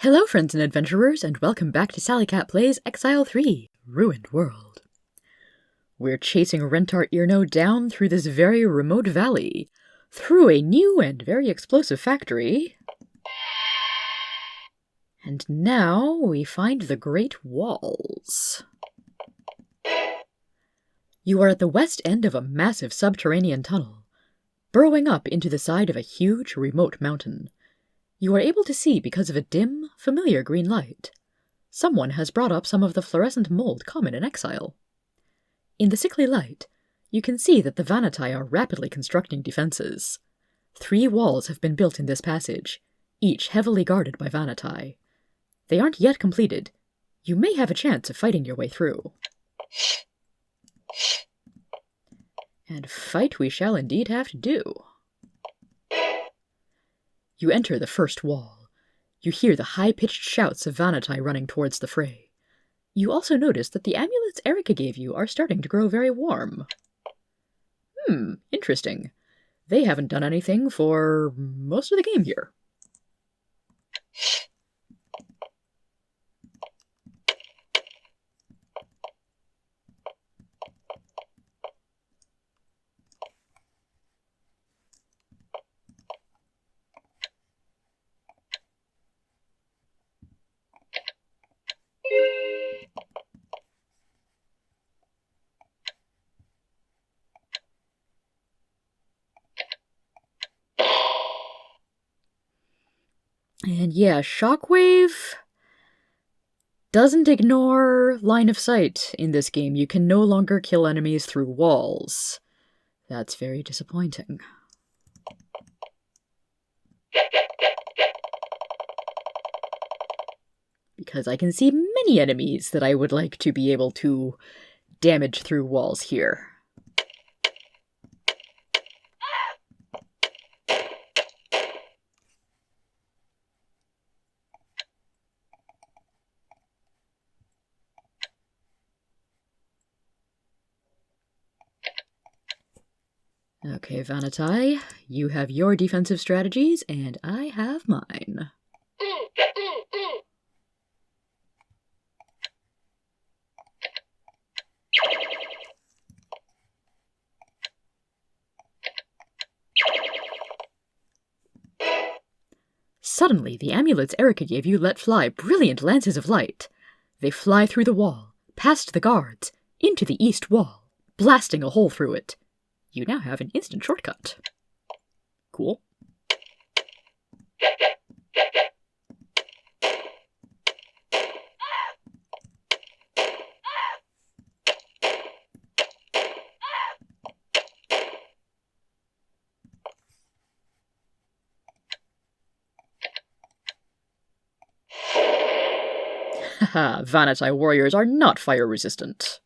Hello friends and adventurers, and welcome back to Sally Cat Plays Exile 3, Ruined World. We're chasing Rentar Irno down through this very remote valley, through a new and very explosive factory. And now we find the Great Walls. You are at the west end of a massive subterranean tunnel, burrowing up into the side of a huge, remote mountain. You are able to see because of a dim, familiar green light. Someone has brought up some of the fluorescent mold common in Exile. In the sickly light, you can see that the Vahnatai are rapidly constructing defenses. 3 walls have been built in this passage, each heavily guarded by Vahnatai. They aren't yet completed. You may have a chance of fighting your way through. And fight we shall indeed have to do. You enter the first wall. You hear the high-pitched shouts of Vahnatai running towards the fray. You also notice that the amulets Erica gave you are starting to grow very warm. Interesting. They haven't done anything for most of the game here. And yeah, Shockwave doesn't ignore line of sight in this game. You can no longer kill enemies through walls. That's very disappointing. Because I can see many enemies that I would like to be able to damage through walls here. Okay, Vahnatai, you have your defensive strategies, and I have mine. Suddenly, the amulets Erica gave you let fly brilliant lances of light. They fly through the wall, past the guards, into the east wall, blasting a hole through it. You now have an instant shortcut. Cool. Haha, Vahnatai warriors are not fire resistant.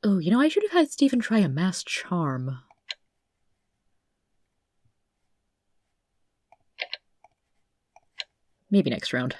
Oh, I should have had Stephen try a mass charm. Maybe next round.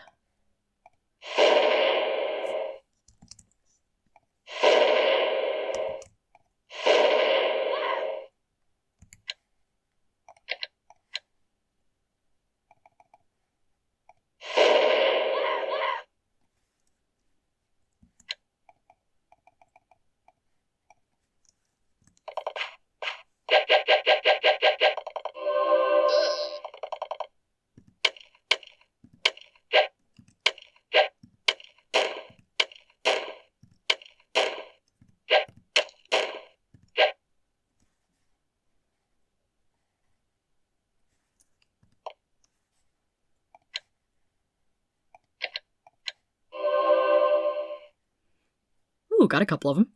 Ooh, got a couple of them.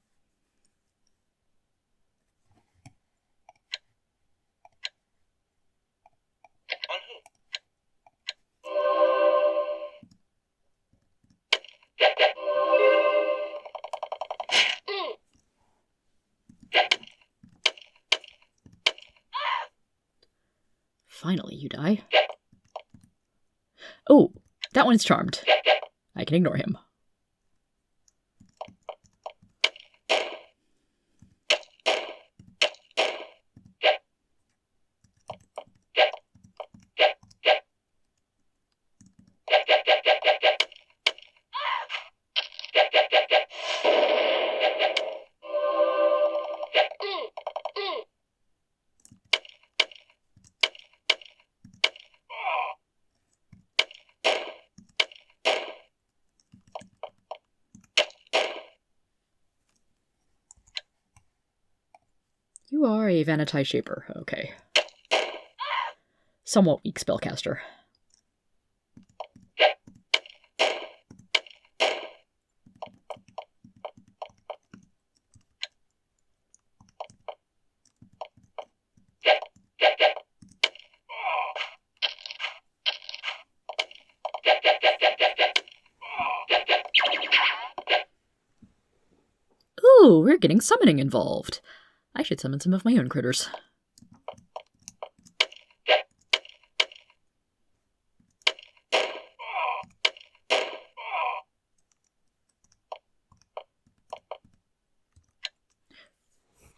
Finally, you die. Oh, that one's charmed. I can ignore him. You are a Vahnatai Shaper, okay. Somewhat weak spellcaster. Ooh, we're getting summoning involved. I should summon some of my own critters.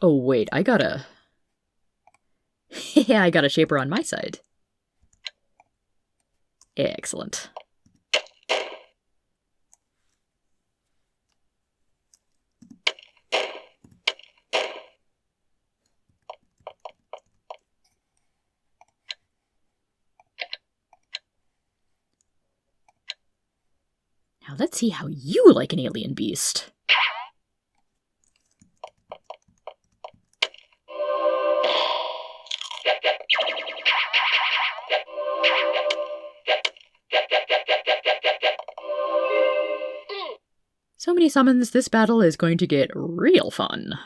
Oh wait, I got a... yeah, I got a Shaper on my side. Excellent. Now let's see how you like an alien beast. So many summons, this battle is going to get real fun.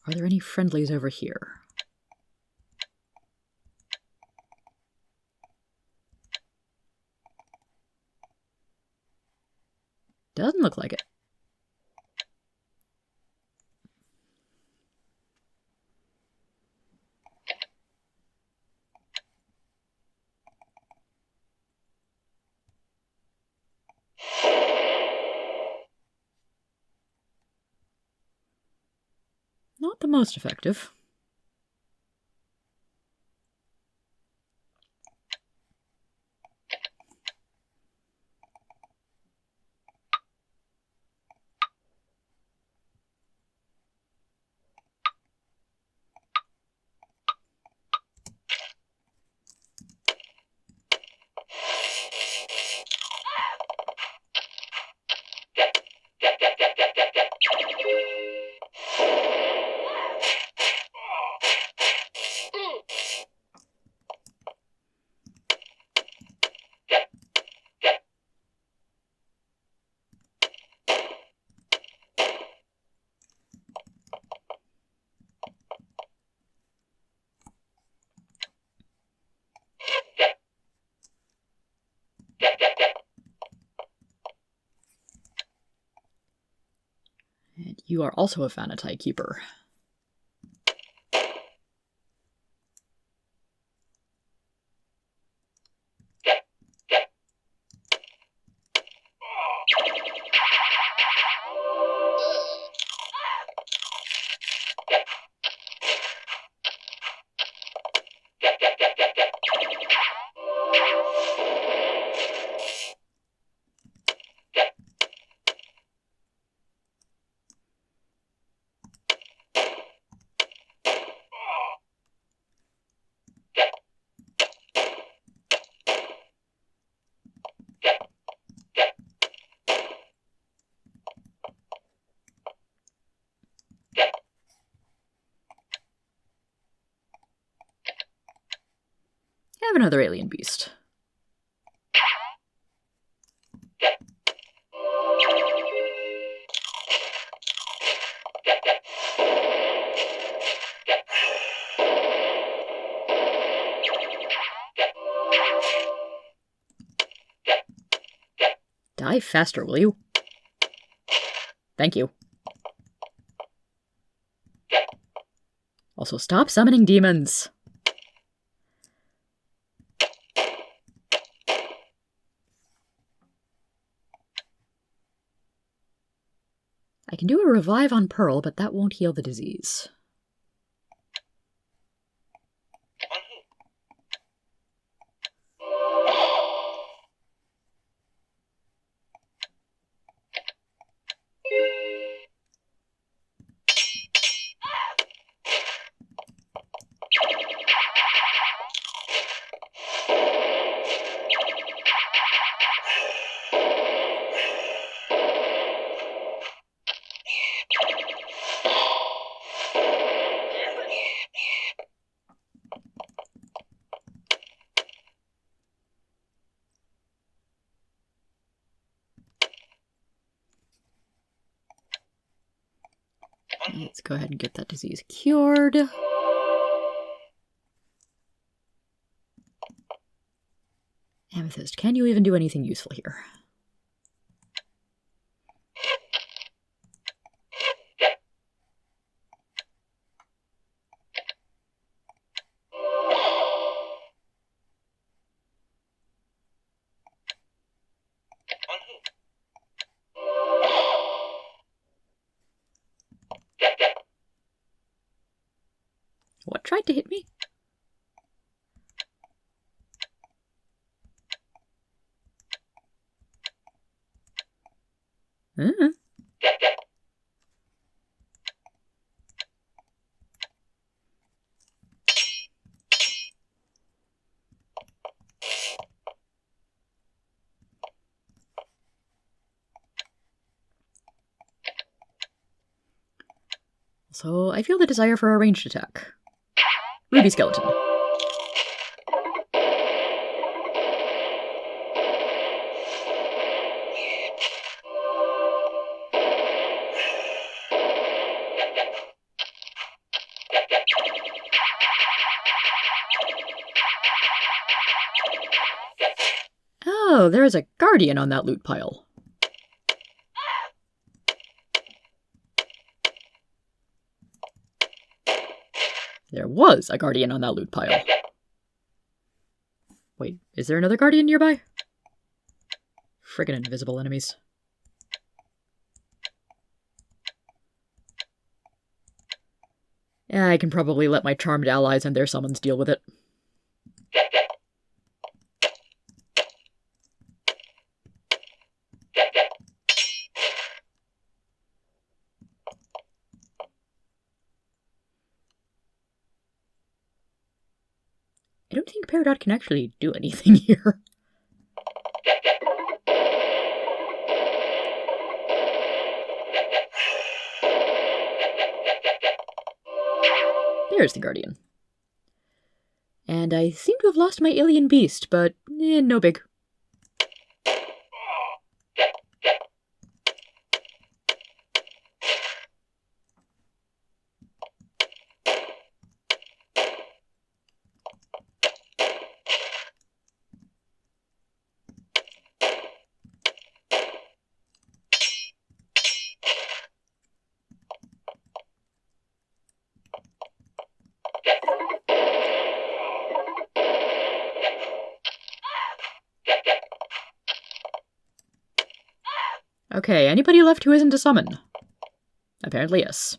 Are there any friendlies over here? Doesn't look like it. Not the most effective. And you are also a Vahnatai keeper. Have another alien beast. Die faster, will you? Thank you. Also, stop summoning demons. I can do a revive on Pearl, but that won't heal the disease. Let's go ahead and get that disease cured. Amethyst, can you even do anything useful here? What tried to hit me? So I feel the desire for a ranged attack. Ruby Skeleton. Oh, there's a guardian on that loot pile. There was a guardian on that loot pile. Wait, is there another guardian nearby? Friggin' invisible enemies. Yeah, I can probably let my charmed allies and their summons deal with it. I don't think Peridot can actually do anything here. There's the Guardian. And I seem to have lost my alien beast, but no big. Okay, anybody left who isn't a summon? Apparently yes.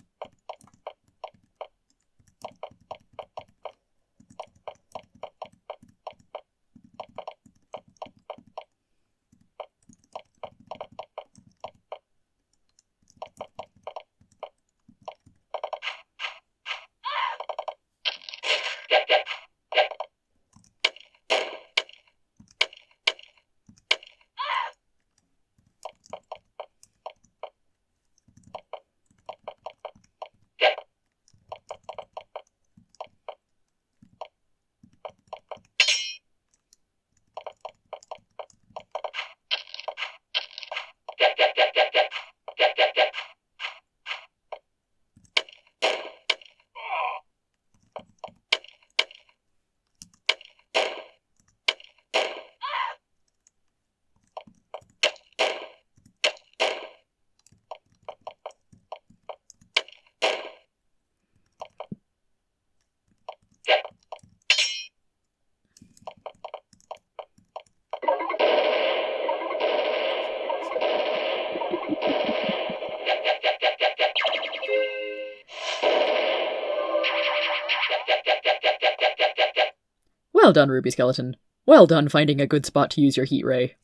Well done, Ruby Skeleton. Well done finding a good spot to use your heat ray.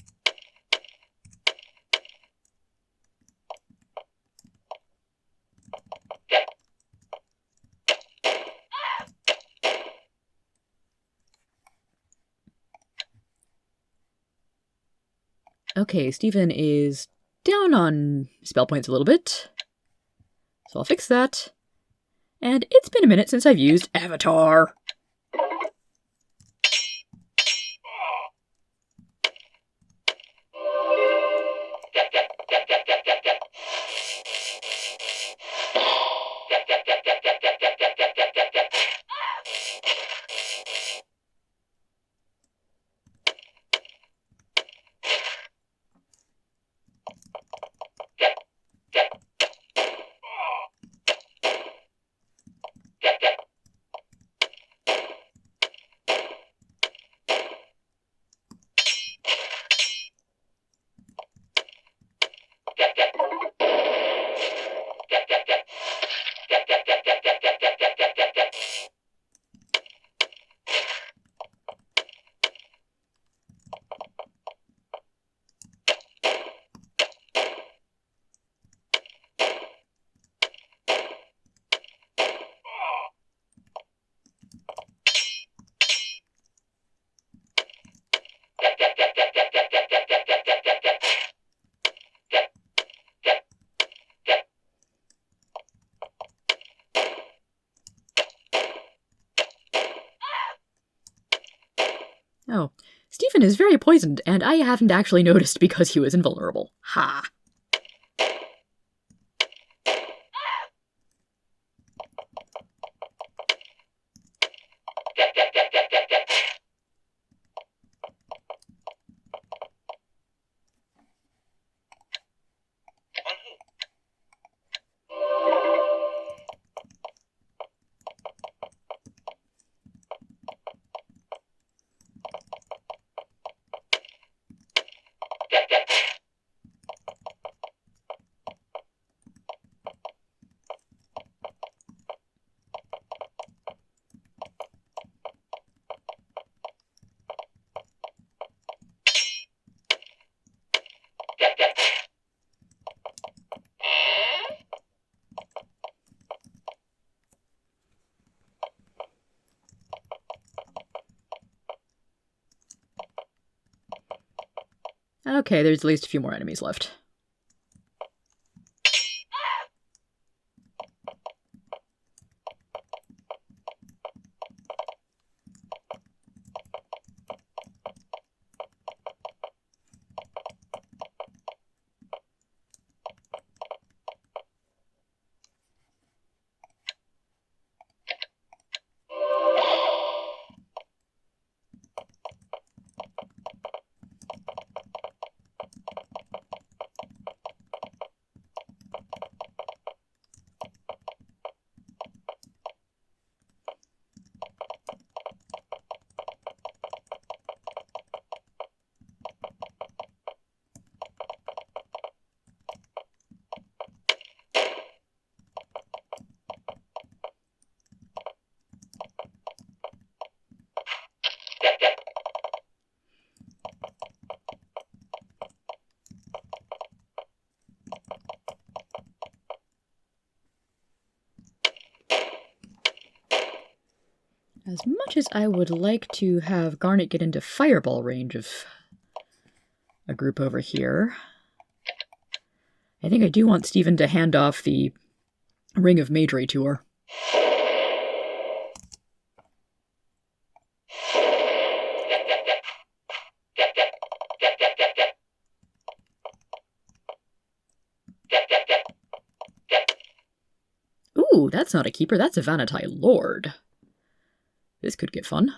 Okay, Stephen is down on spell points a little bit, so I'll fix that. And it's been a minute since I've used Avatar. Oh, Stephen is very poisoned, and I haven't actually noticed because he was invulnerable. Ha! Okay, there's at least a few more enemies left. As much as I would like to have Garnet get into fireball range of a group over here, I think I do want Stephen to hand off the Ring of Magery to her. Ooh, that's not a keeper, that's a Vahnatai Lord. This could get fun.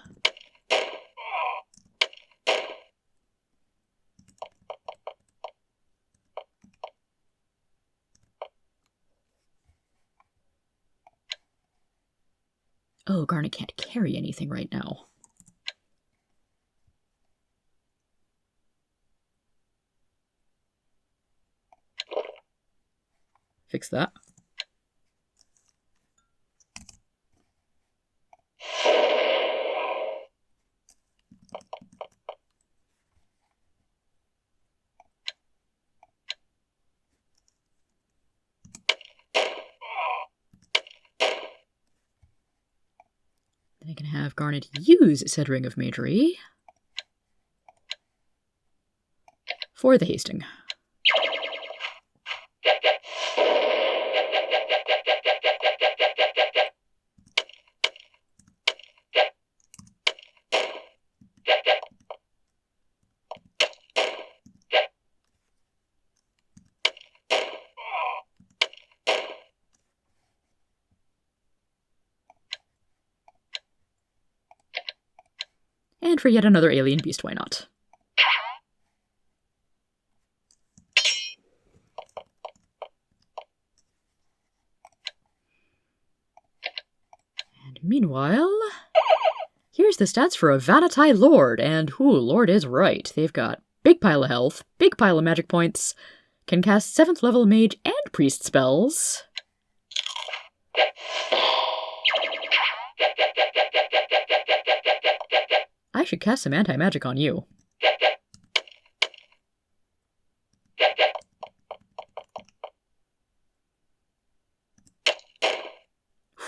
Oh, Garnet can't carry anything right now. Fix that. I can have Garnet use said Ring of Magery for the hasting. And for yet another alien beast, why not? And meanwhile, here's the stats for a Vahnatai Lord, and Lord is right. They've got big pile of health, big pile of magic points, can cast 7th level mage and priest spells. I should cast some anti-magic on you.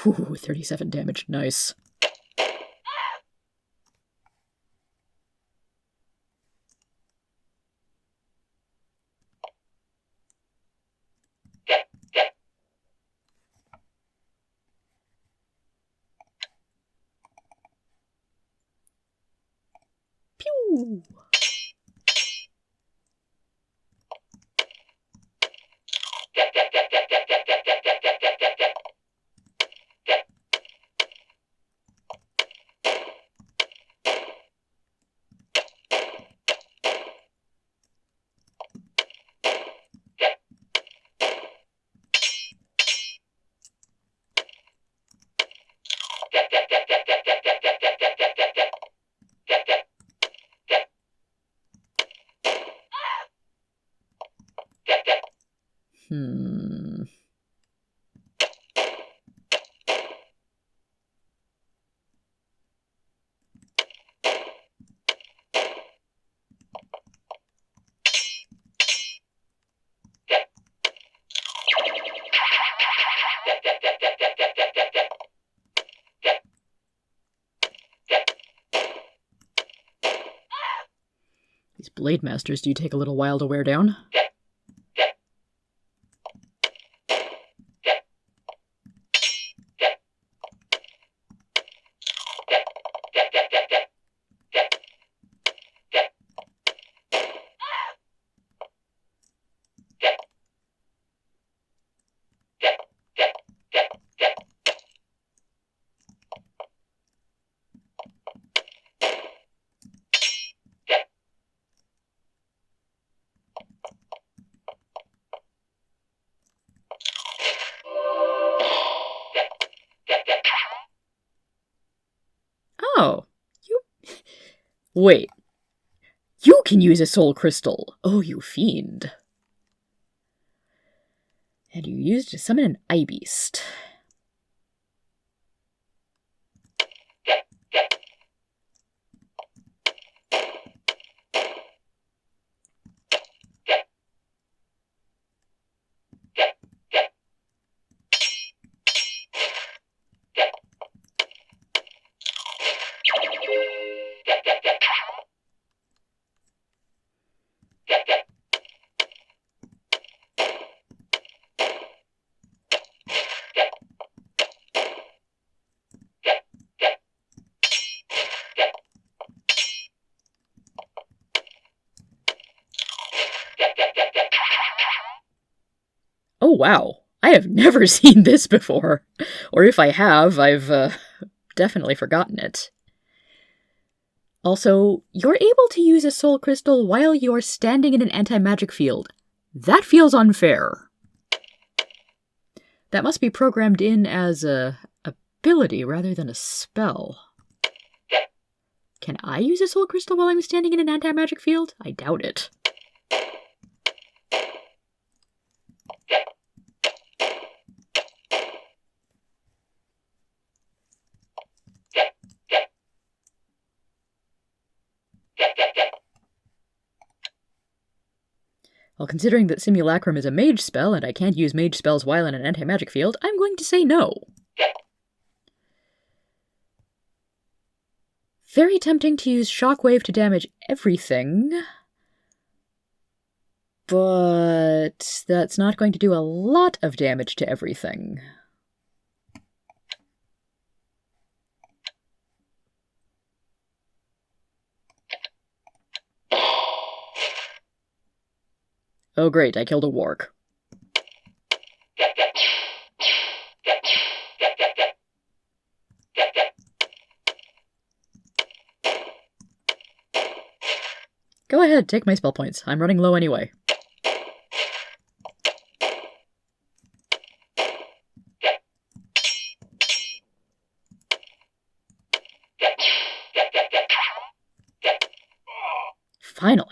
Whew, 37 damage, nice. Pew! These Blade Masters do take a little while to wear down. Oh, wait. You can use a soul crystal. Oh, you fiend. And you used to summon an eye beast. Oh wow, I have never seen this before. Or if I have, I've definitely forgotten it. Also, you're able to use a soul crystal while you're standing in an anti-magic field. That feels unfair. That must be programmed in as a ability rather than a spell. Can I use a soul crystal while I'm standing in an anti-magic field? I doubt it. Well, considering that Simulacrum is a mage spell and I can't use mage spells while in an anti-magic field, I'm going to say no. Very tempting to use Shockwave to damage everything, but that's not going to do a lot of damage to everything. Oh great, I killed a warg. Go ahead, take my spell points. I'm running low anyway. Finally.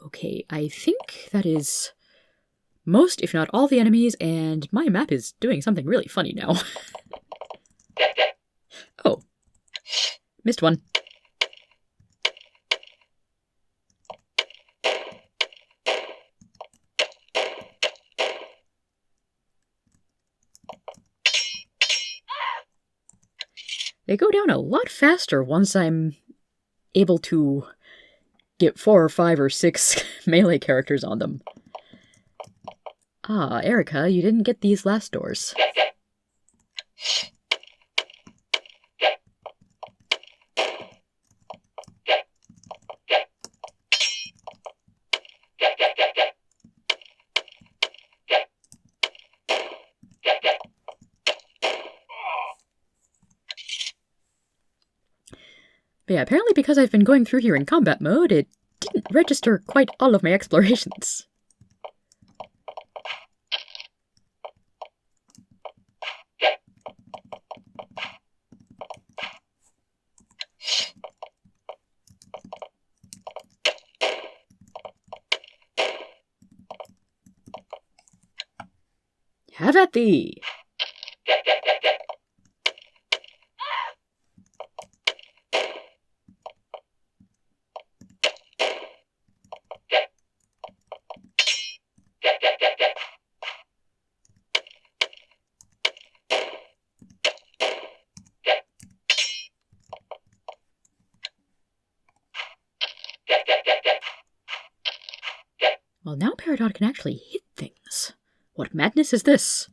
Okay, I think that is most, if not all, the enemies, and my map is doing something really funny now. Oh. Missed one. They go down a lot faster once I'm able to get 4 or 5 or 6 melee characters on them. Ah, Erica, you didn't get these last doors. But yeah, apparently because I've been going through here in combat mode, it didn't register quite all of my explorations. Have at thee! Well, now Peridot can actually hit things. What madness is this?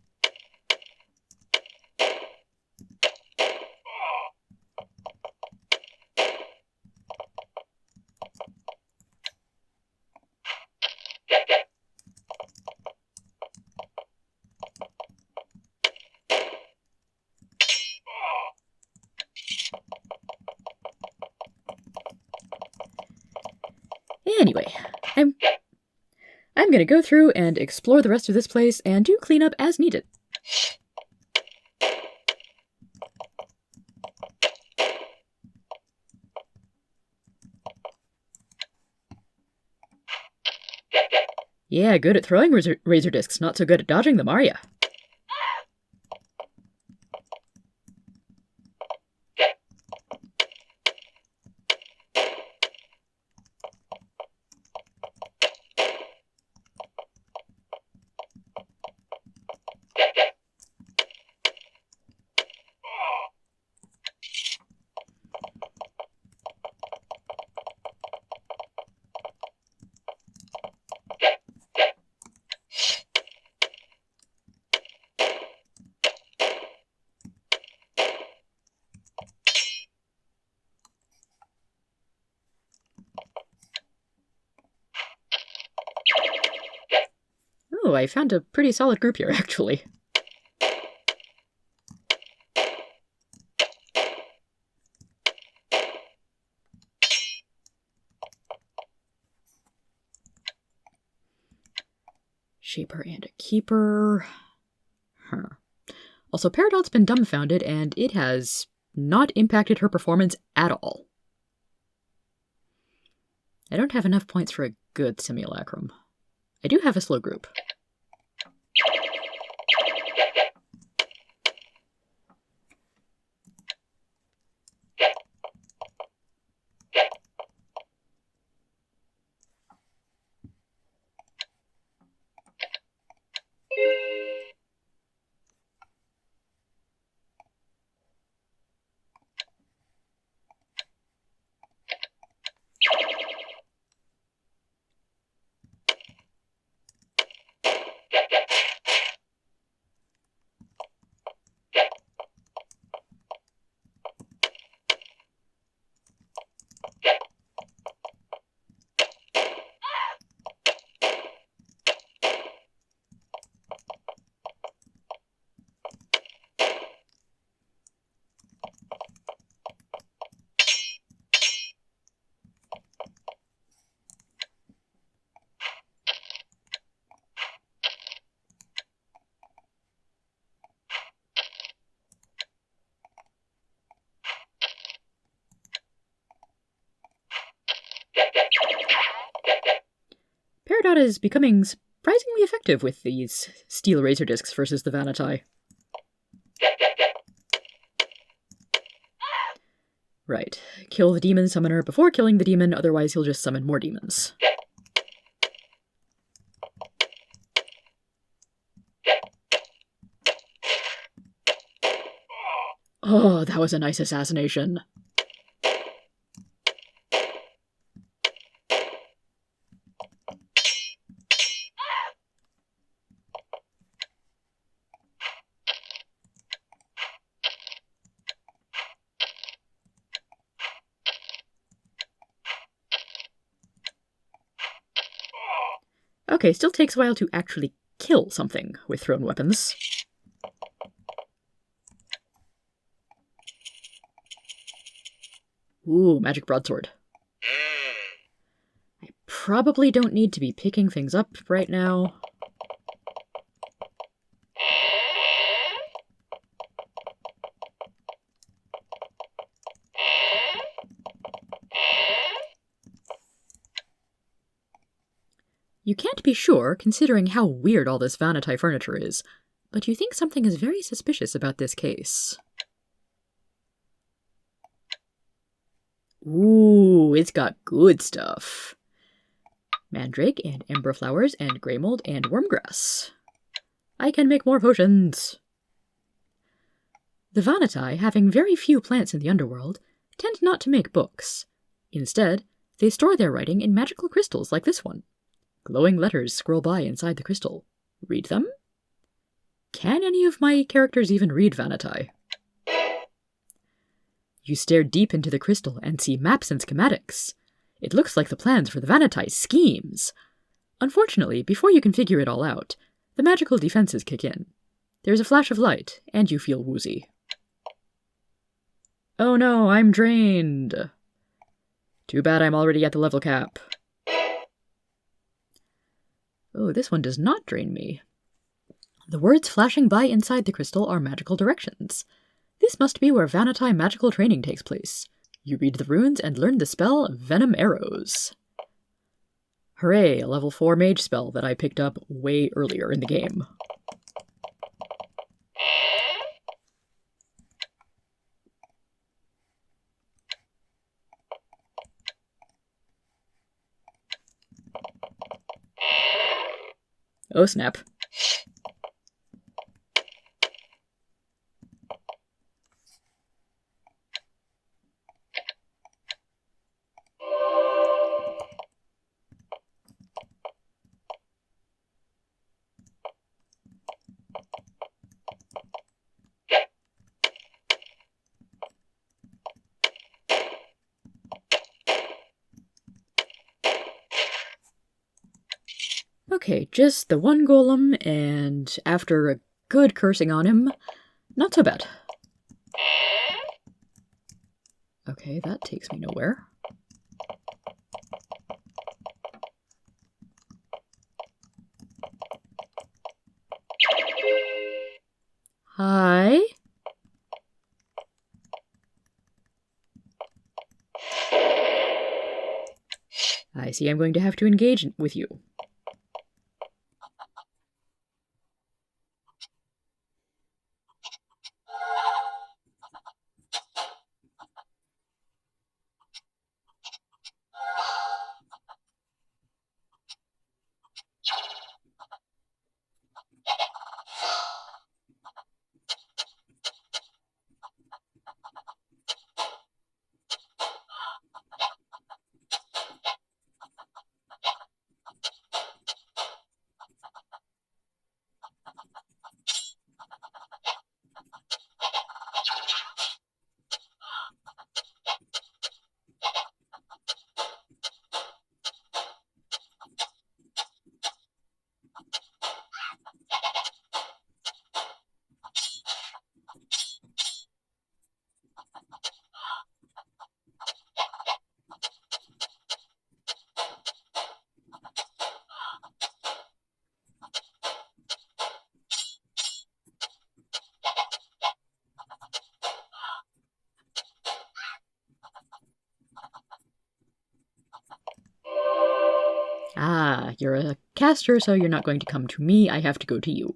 Anyway, I'm gonna go through and explore the rest of this place and do cleanup as needed. Yeah, good at throwing razor discs, not so good at dodging them, are ya? Oh, I found a pretty solid group here, actually. Shaper and a keeper. Huh. Also, Peridot's been dumbfounded, and it has not impacted her performance at all. I don't have enough points for a good simulacrum. I do have a slow group. Peridot is becoming surprisingly effective with these steel razor discs versus the Vahnatai. Right. Kill the demon summoner before killing the demon, otherwise he'll just summon more demons. Oh, that was a nice assassination. Okay, still takes a while to actually kill something with thrown weapons. Ooh, magic broadsword. I probably don't need to be picking things up right now. You can't be sure, considering how weird all this Vahnatai furniture is, but you think something is very suspicious about this case. Ooh, it's got good stuff. Mandrake and ember flowers and grey mold and wormgrass. I can make more potions. The Vahnatai, having very few plants in the underworld, tend not to make books. Instead, they store their writing in magical crystals like this one. Glowing letters scroll by inside the crystal. Read them? Can any of my characters even read Vahnatai? You stare deep into the crystal and see maps and schematics. It looks like the plans for the Vahnatai schemes. Unfortunately, before you can figure it all out, the magical defenses kick in. There's a flash of light, and you feel woozy. Oh no, I'm drained. Too bad I'm already at the level cap. Oh, this one does not drain me. The words flashing by inside the crystal are magical directions. This must be where Vahnatai magical training takes place. You read the runes and learn the spell Venom Arrows. Hooray, a level 4 mage spell that I picked up way earlier in the game. Oh snap. Okay, just the one golem, and after a good cursing on him, not so bad. Okay, that takes me nowhere. Hi? I see I'm going to have to engage with you. you're a caster, so you're not going to come to me. I have to go to you.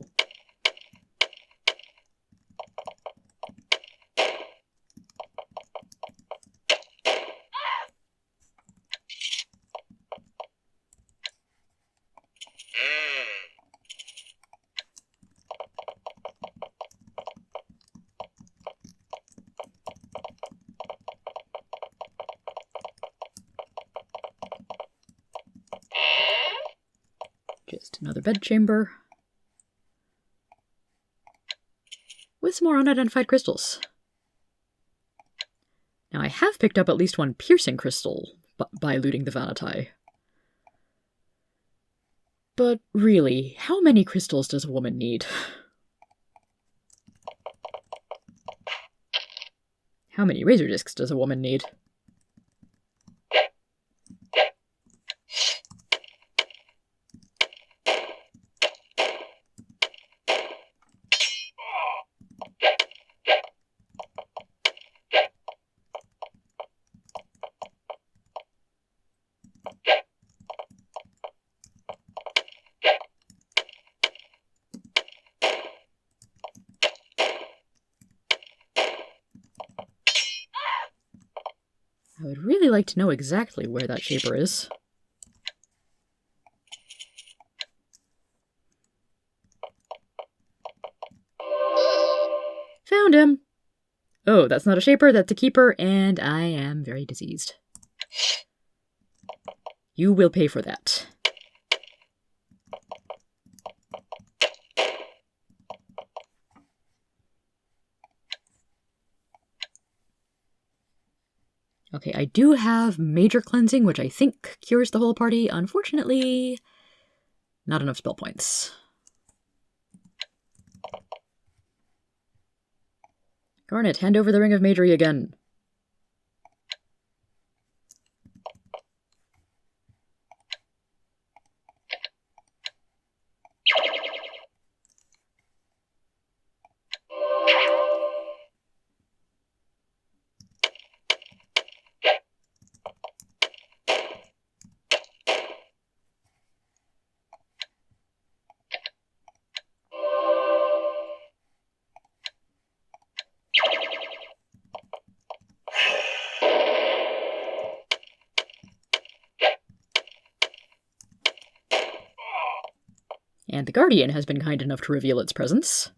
Just another bedchamber. With some more unidentified crystals. Now I have picked up at least one piercing crystal by looting the Vahnatai. But really, how many crystals does a woman need? How many razor discs does a woman need? I would really like to know exactly where that shaper is. Found him! Oh, that's not a shaper, that's a keeper, and I am very diseased. You will pay for that. Okay, I do have major cleansing, which I think cures the whole party. Unfortunately, not enough spell points. Garnet, hand over the Ring of Magery again. And the Guardian has been kind enough to reveal its presence.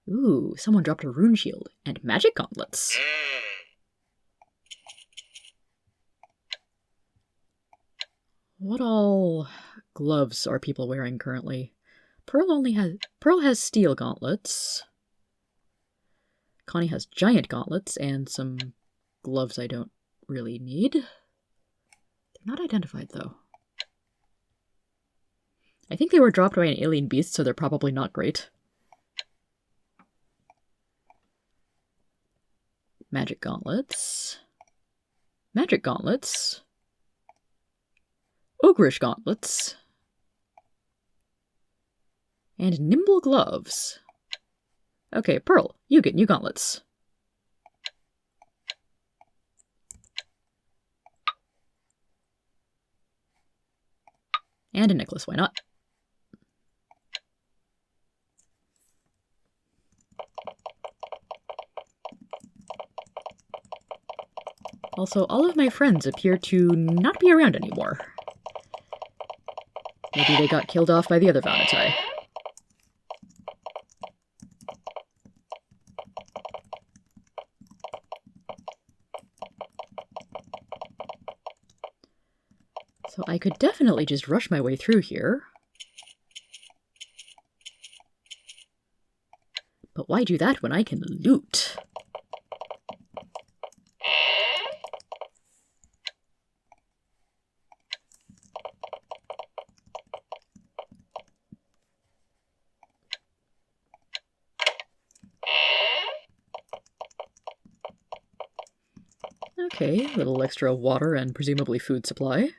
Ooh, someone dropped a rune shield and magic gauntlets. What all gloves are people wearing currently? Pearl has steel gauntlets. Connie has giant gauntlets and some gloves I don't really need. They're not identified though. I think they were dropped by an alien beast, so they're probably not great. Magic gauntlets. Magic gauntlets. Ogreish gauntlets. And nimble gloves. Okay, Pearl, you get new gauntlets. And a necklace, why not? Also, all of my friends appear to not be around anymore. Maybe they got killed off by the other Vahnatai. So I could definitely just rush my way through here. But why do that when I can loot? Okay, a little extra water and presumably food supply.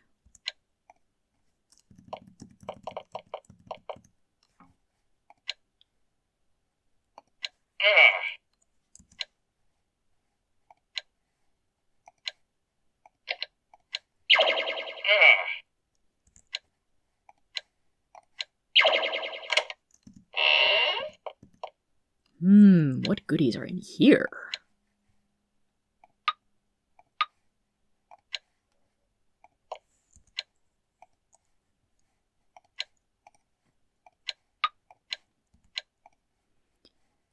What goodies are in here?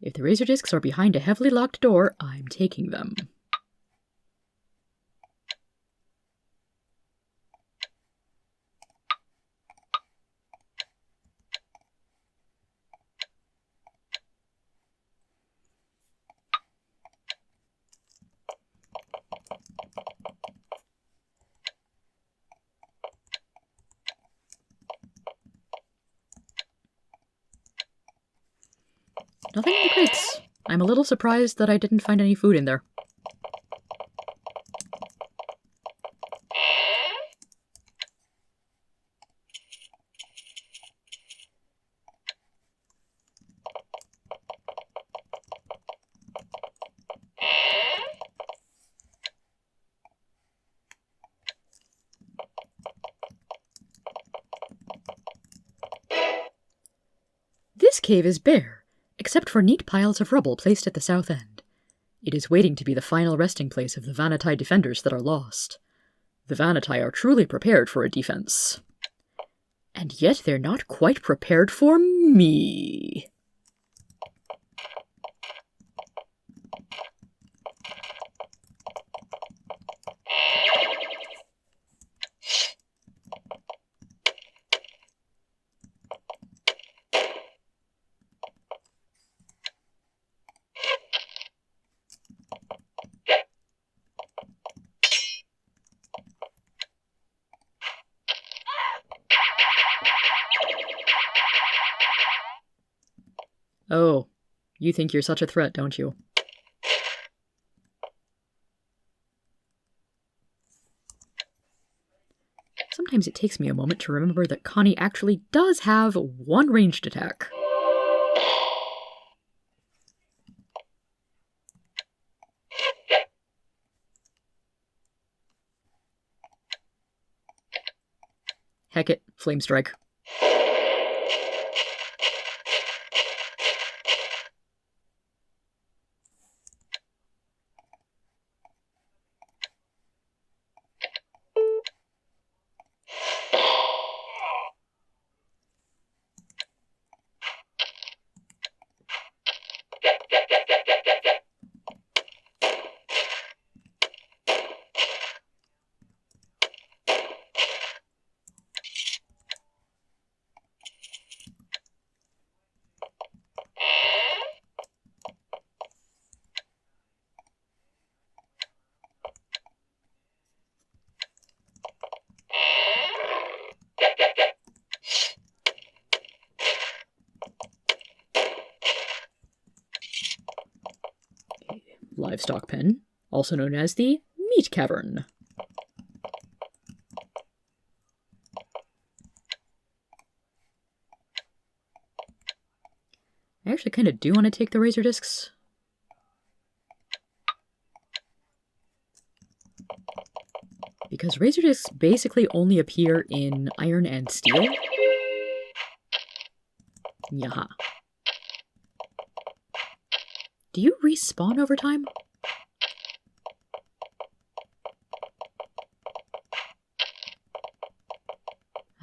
If the razor discs are behind a heavily locked door, I'm taking them. Nothing in the crates. I'm a little surprised that I didn't find any food in there. This cave is bare, except for neat piles of rubble placed at the south end. It is waiting to be the final resting place of the Vahnatai defenders that are lost. The Vahnatai are truly prepared for a defense. And yet they're not quite prepared for me. Oh, you think you're such a threat, don't you? Sometimes it takes me a moment to remember that Connie actually does have one ranged attack. Heck it, Flame Strike. Livestock pen, also known as the meat cavern. I actually kind of do want to take the razor discs. Because razor discs basically only appear in iron and steel. Yaha. Do you respawn over time?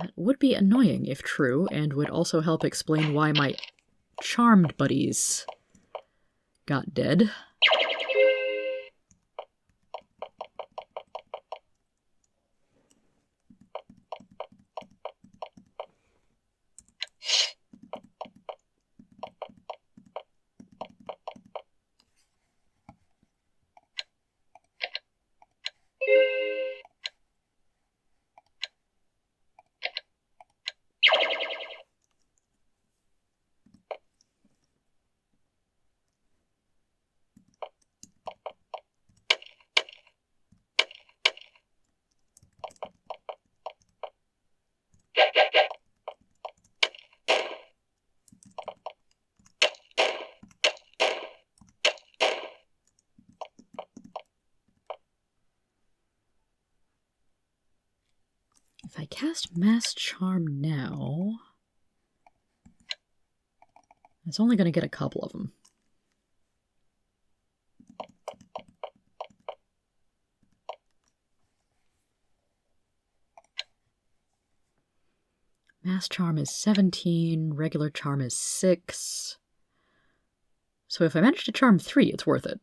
That would be annoying if true, and would also help explain why my charmed buddies got dead. If I cast Mass Charm now, it's only going to get a couple of them. Mass Charm is 17, regular Charm is 6. So if I manage to charm 3, it's worth it.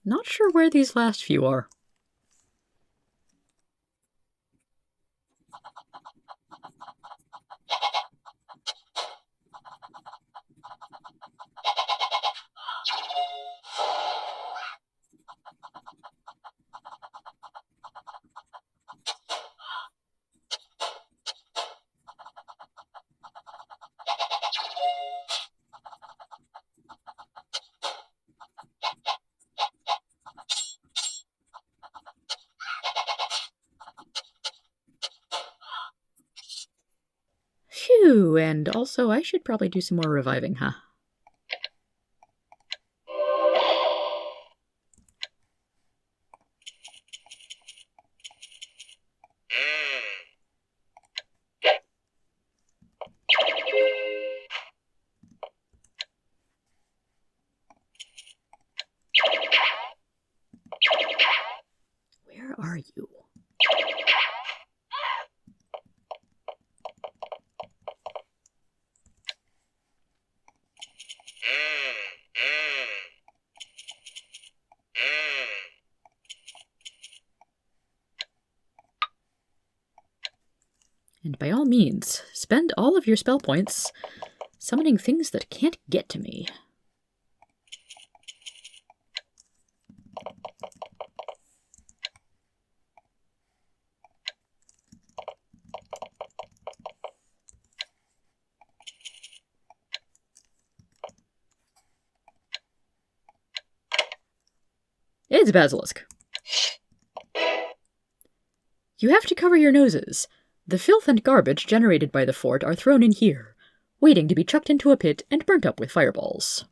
Not sure where these last few are. Phew, and also I should probably do some more reviving, huh? Where are you? And by all means, spend all of your spell points summoning things that can't get to me. It's Basilisk. You have to cover your noses. The filth and garbage generated by the fort are thrown in here, waiting to be chucked into a pit and burnt up with fireballs.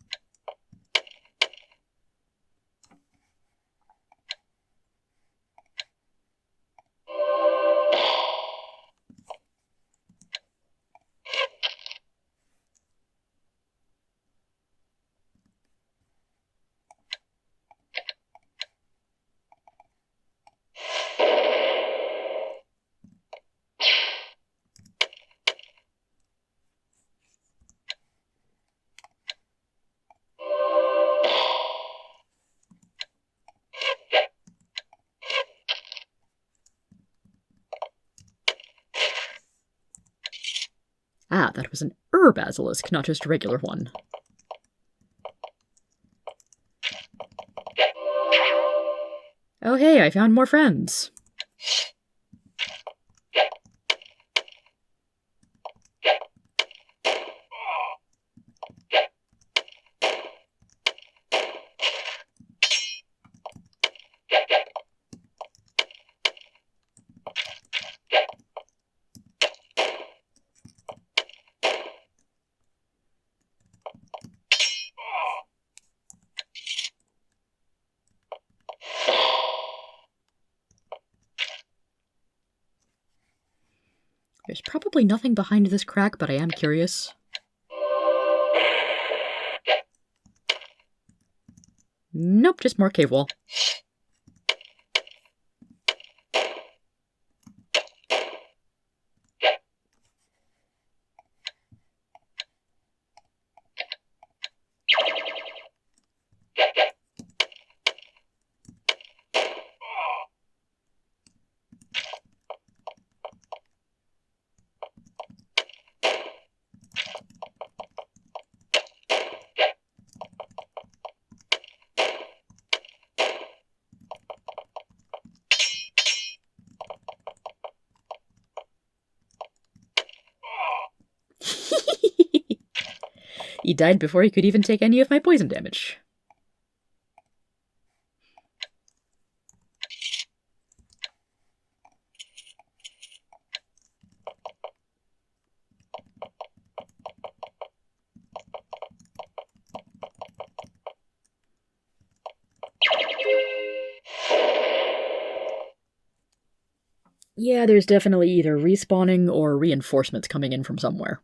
Ah, that was an basilisk, not just a regular one. Oh hey, I found more friends. There's probably nothing behind this crack, but I am curious. Nope, just more cave wall. He died before he could even take any of my poison damage. Yeah, there's definitely either respawning or reinforcements coming in from somewhere.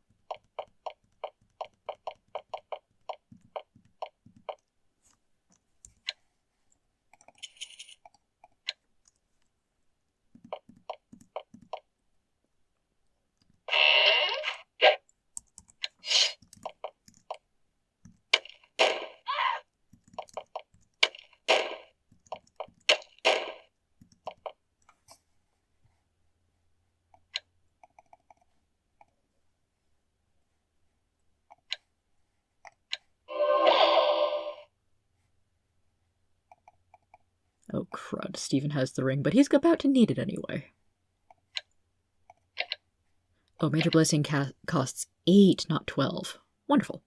Oh crud, Stephen has the ring, but he's about to need it anyway. Oh, Major Blessing costs 8, not 12. Wonderful.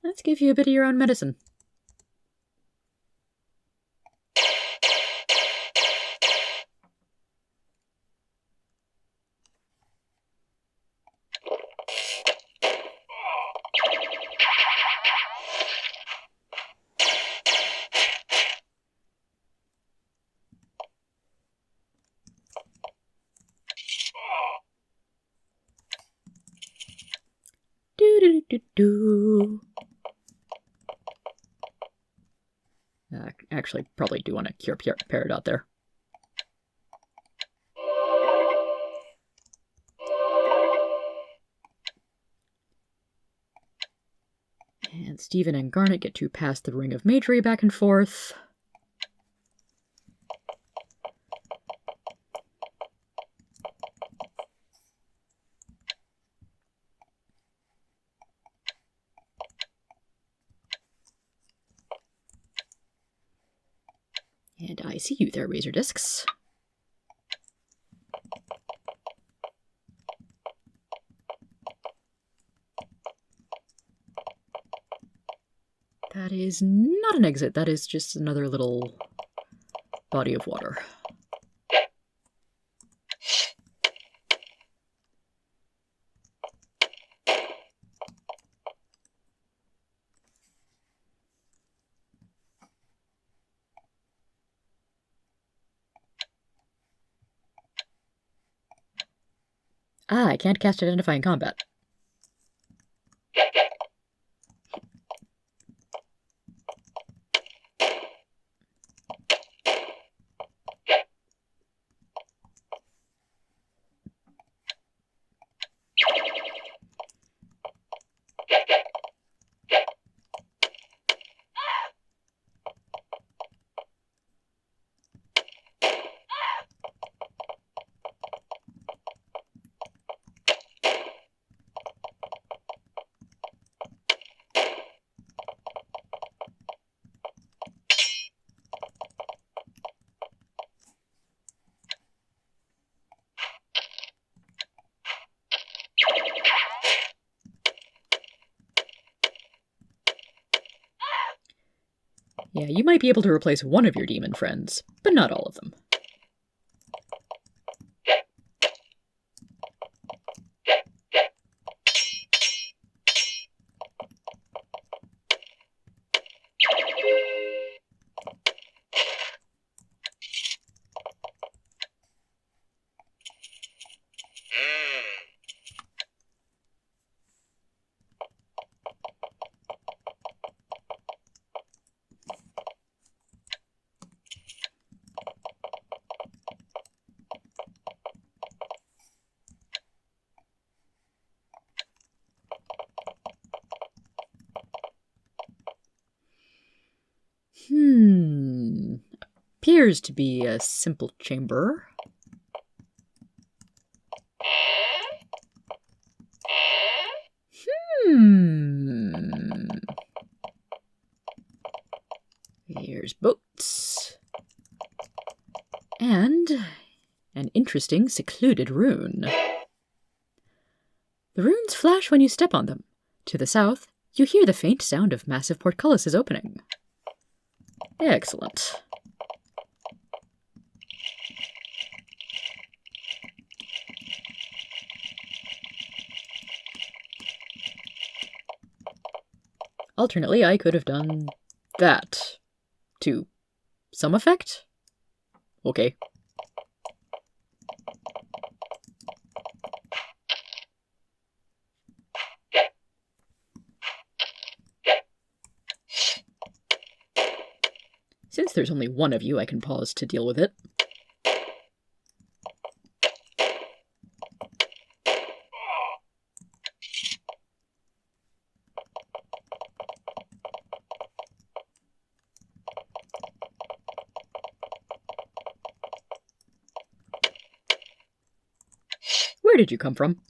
Let's give you a bit of your own medicine. Do-do-do-do-do. Actually, probably do want to cure Peridot there. And And Stephen and Garnet get to pass the Ring of Magery back and forth. And I see you there, Razor Discs. That is not an exit, that is just another little body of water. Ah, I can't cast Identify in combat. Yeah, you might be able to replace one of your demon friends, but not all of them. Appears to be a simple chamber. Here's boats. And an interesting secluded rune. The runes flash when you step on them. To the south, you hear the faint sound of massive portcullises opening. Excellent. Alternately, I could have done that to some effect. Okay. Since there's only one of you, I can pause to deal with it. Where did you come from?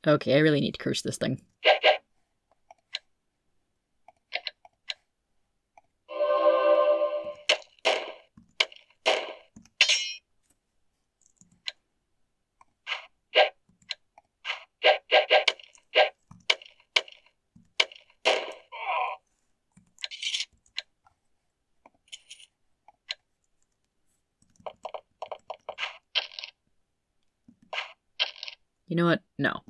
Okay, I really need to curse this thing. You know what? No.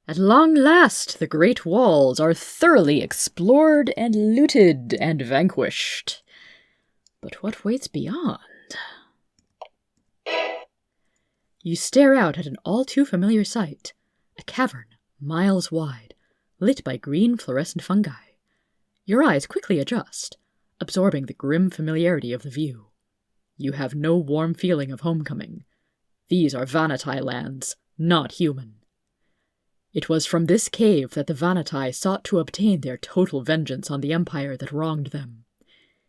At long last, the great walls are thoroughly explored and looted and vanquished. But what waits beyond? You stare out at an all-too-familiar sight, a cavern miles wide, lit by green fluorescent fungi. Your eyes quickly adjust, absorbing the grim familiarity of the view. You have no warm feeling of homecoming. These are Vahnatai lands, not human. It was from this cave that the Vahnatai sought to obtain their total vengeance on the empire that wronged them.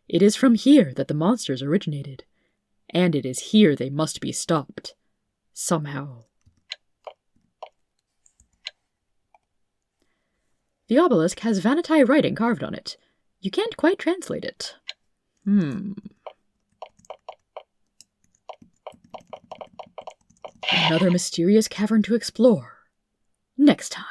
It is from here that the monsters originated, and it is here they must be stopped. Somehow. The obelisk has Vahnatai writing carved on it. You can't quite translate it. Another mysterious cavern to explore. Next time.